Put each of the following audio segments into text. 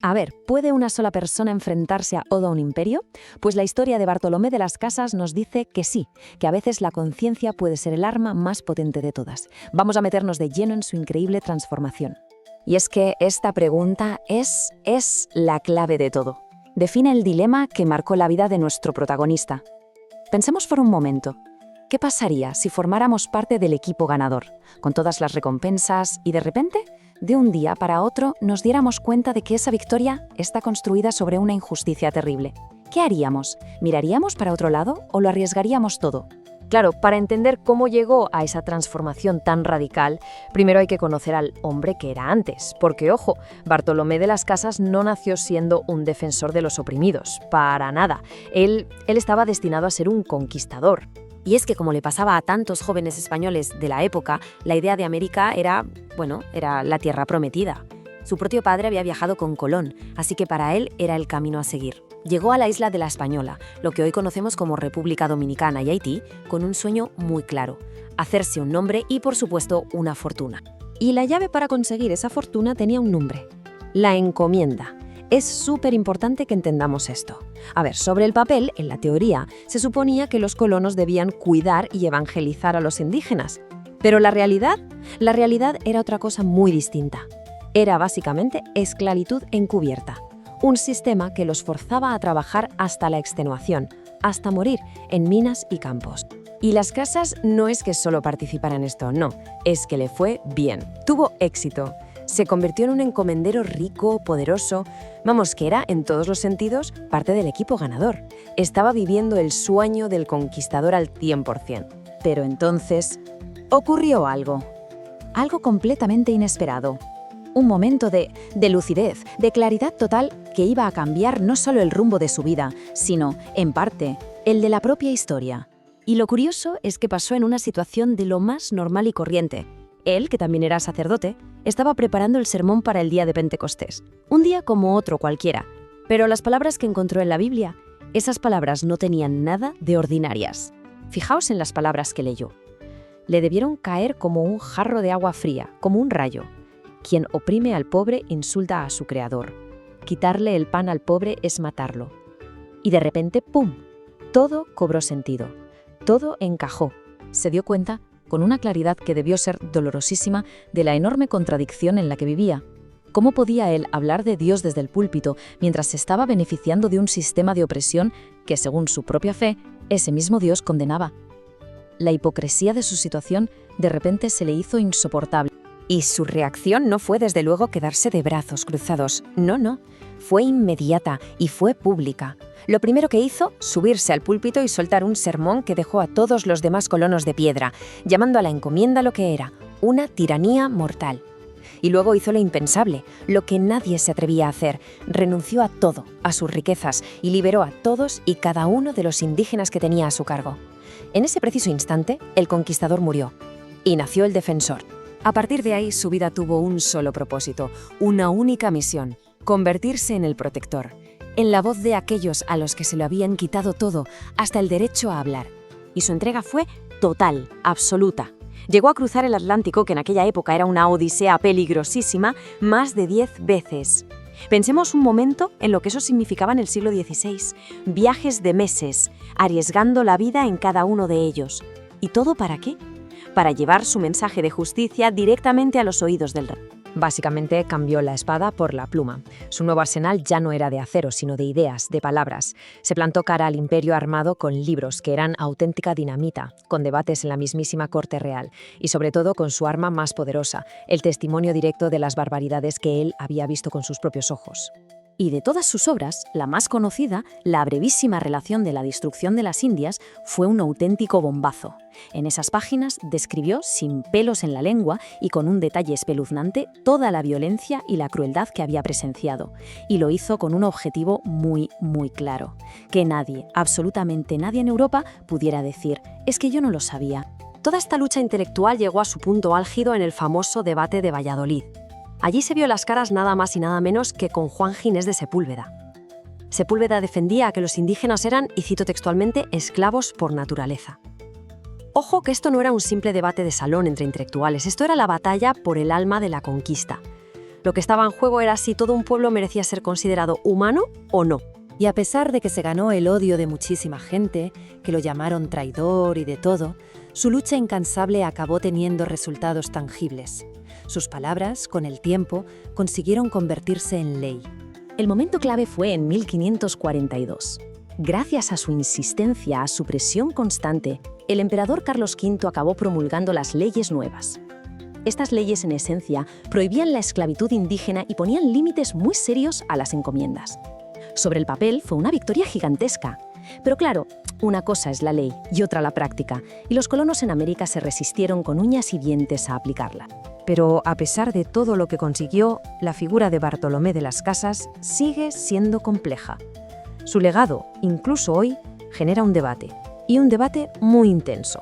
A ver, ¿puede una sola persona enfrentarse a todo un imperio? Pues la historia de Bartolomé de las Casas nos dice que sí, que a veces la conciencia puede ser el arma más potente de todas. Vamos a meternos de lleno en su increíble transformación. Y es que esta pregunta es la clave de todo. Define el dilema que marcó la vida de nuestro protagonista. Pensemos por un momento. ¿Qué pasaría si formáramos parte del equipo ganador, con todas las recompensas y de repente, de un día para otro, nos diéramos cuenta de que esa victoria está construida sobre una injusticia terrible? ¿Qué haríamos? ¿Miraríamos para otro lado o lo arriesgaríamos todo? Claro, para entender cómo llegó a esa transformación tan radical, primero hay que conocer al hombre que era antes, porque ojo, Bartolomé de las Casas no nació siendo un defensor de los oprimidos, para nada. Él estaba destinado a ser un conquistador. Y es que, como le pasaba a tantos jóvenes españoles de la época, la idea de América era la tierra prometida. Su propio padre había viajado con Colón, así que para él era el camino a seguir. Llegó a la isla de la Española, lo que hoy conocemos como República Dominicana y Haití, con un sueño muy claro: hacerse un nombre y, por supuesto, una fortuna. Y la llave para conseguir esa fortuna tenía un nombre: la encomienda. Es súper importante que entendamos esto. A ver, sobre el papel, en la teoría, se suponía que los colonos debían cuidar y evangelizar a los indígenas. Pero la realidad era otra cosa muy distinta. Era básicamente esclavitud encubierta. Un sistema que los forzaba a trabajar hasta la extenuación, hasta morir en minas y campos. Y Las Casas no es que solo participara en esto, no, es que le fue bien. Tuvo éxito. Se convirtió en un encomendero rico, poderoso, que era, en todos los sentidos, parte del equipo ganador. Estaba viviendo el sueño del conquistador al 100%. Pero entonces ocurrió algo completamente inesperado. Un momento de lucidez, de claridad total que iba a cambiar no solo el rumbo de su vida, sino, en parte, el de la propia historia. Y lo curioso es que pasó en una situación de lo más normal y corriente. Él, que también era sacerdote, estaba preparando el sermón para el día de Pentecostés. Un día como otro cualquiera. Pero las palabras que encontró en la Biblia, esas palabras no tenían nada de ordinarias. Fijaos en las palabras que leyó. Le debieron caer como un jarro de agua fría, como un rayo. Quien oprime al pobre insulta a su creador. Quitarle el pan al pobre es matarlo. Y de repente, ¡pum!, todo cobró sentido. Todo encajó. Se dio cuenta, con una claridad que debió ser dolorosísima, de la enorme contradicción en la que vivía. ¿Cómo podía él hablar de Dios desde el púlpito mientras se estaba beneficiando de un sistema de opresión que, según su propia fe, ese mismo Dios condenaba? La hipocresía de su situación de repente se le hizo insoportable. Y su reacción no fue, desde luego, quedarse de brazos cruzados. No. Fue inmediata y fue pública. Lo primero que hizo, subirse al púlpito y soltar un sermón que dejó a todos los demás colonos de piedra, llamando a la encomienda lo que era: una tiranía mortal. Y luego hizo lo impensable, lo que nadie se atrevía a hacer: renunció a todo, a sus riquezas, y liberó a todos y cada uno de los indígenas que tenía a su cargo. En ese preciso instante, el conquistador murió, y nació el defensor. A partir de ahí, su vida tuvo un solo propósito, una única misión: convertirse en el protector, en la voz de aquellos a los que se lo habían quitado todo, hasta el derecho a hablar. Y su entrega fue total, absoluta. Llegó a cruzar el Atlántico, que en aquella época era una odisea peligrosísima, más de 10 veces. Pensemos un momento en lo que eso significaba en el siglo XVI. Viajes de meses, arriesgando la vida en cada uno de ellos. ¿Y todo para qué? Para llevar su mensaje de justicia directamente a los oídos del rey. Básicamente cambió la espada por la pluma. Su nuevo arsenal ya no era de acero, sino de ideas, de palabras. Se plantó cara al imperio armado con libros que eran auténtica dinamita, con debates en la mismísima corte real y sobre todo con su arma más poderosa, el testimonio directo de las barbaridades que él había visto con sus propios ojos. Y de todas sus obras, la más conocida, La brevísima relación de la destrucción de las Indias, fue un auténtico bombazo. En esas páginas describió, sin pelos en la lengua y con un detalle espeluznante, toda la violencia y la crueldad que había presenciado. Y lo hizo con un objetivo muy, muy claro: que nadie, absolutamente nadie en Europa, pudiera decir: es que yo no lo sabía. Toda esta lucha intelectual llegó a su punto álgido en el famoso debate de Valladolid. Allí se vio las caras nada más y nada menos que con Juan Ginés de Sepúlveda. Sepúlveda defendía que los indígenas eran, y cito textualmente, esclavos por naturaleza. Ojo que esto no era un simple debate de salón entre intelectuales, esto era la batalla por el alma de la conquista. Lo que estaba en juego era si todo un pueblo merecía ser considerado humano o no. Y a pesar de que se ganó el odio de muchísima gente, que lo llamaron traidor y de todo, su lucha incansable acabó teniendo resultados tangibles. Sus palabras, con el tiempo, consiguieron convertirse en ley. El momento clave fue en 1542. Gracias a su insistencia, a su presión constante, el emperador Carlos V acabó promulgando las leyes nuevas. Estas leyes, en esencia, prohibían la esclavitud indígena y ponían límites muy serios a las encomiendas. Sobre el papel fue una victoria gigantesca. Pero claro, una cosa es la ley y otra la práctica, y los colonos en América se resistieron con uñas y dientes a aplicarla. Pero a pesar de todo lo que consiguió, la figura de Bartolomé de las Casas sigue siendo compleja. Su legado, incluso hoy, genera un debate, y un debate muy intenso.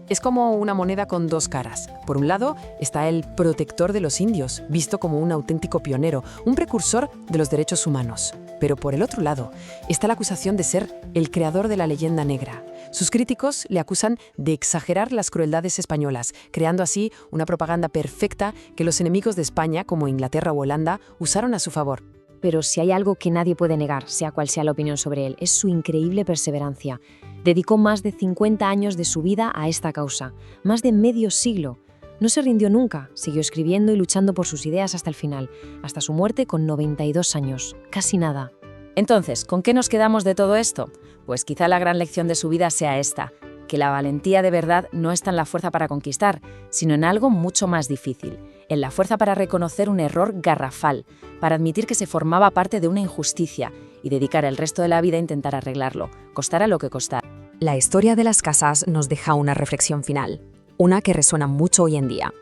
Es como una moneda con dos caras. Por un lado está el protector de los indios, visto como un auténtico pionero, un precursor de los derechos humanos. Pero por el otro lado está la acusación de ser el creador de la leyenda negra. Sus críticos le acusan de exagerar las crueldades españolas, creando así una propaganda perfecta que los enemigos de España, como Inglaterra o Holanda, usaron a su favor. Pero si hay algo que nadie puede negar, sea cual sea la opinión sobre él, es su increíble perseverancia. Dedicó más de 50 años de su vida a esta causa, más de medio siglo. No se rindió nunca, siguió escribiendo y luchando por sus ideas hasta el final, hasta su muerte con 92 años, casi nada. Entonces, ¿con qué nos quedamos de todo esto? Pues quizá la gran lección de su vida sea esta, que la valentía de verdad no está en la fuerza para conquistar, sino en algo mucho más difícil, en la fuerza para reconocer un error garrafal, para admitir que se formaba parte de una injusticia y dedicar el resto de la vida a intentar arreglarlo, costara lo que costara. La historia de las casas nos deja una reflexión final, una que resuena mucho hoy en día.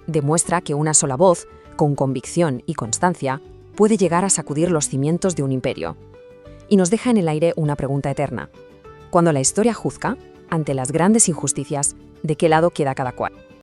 Demuestra que una sola voz, con convicción y constancia, puede llegar a sacudir los cimientos de un imperio. Y nos deja en el aire una pregunta eterna. Cuando la historia juzga, ante las grandes injusticias, ¿de qué lado queda cada cual?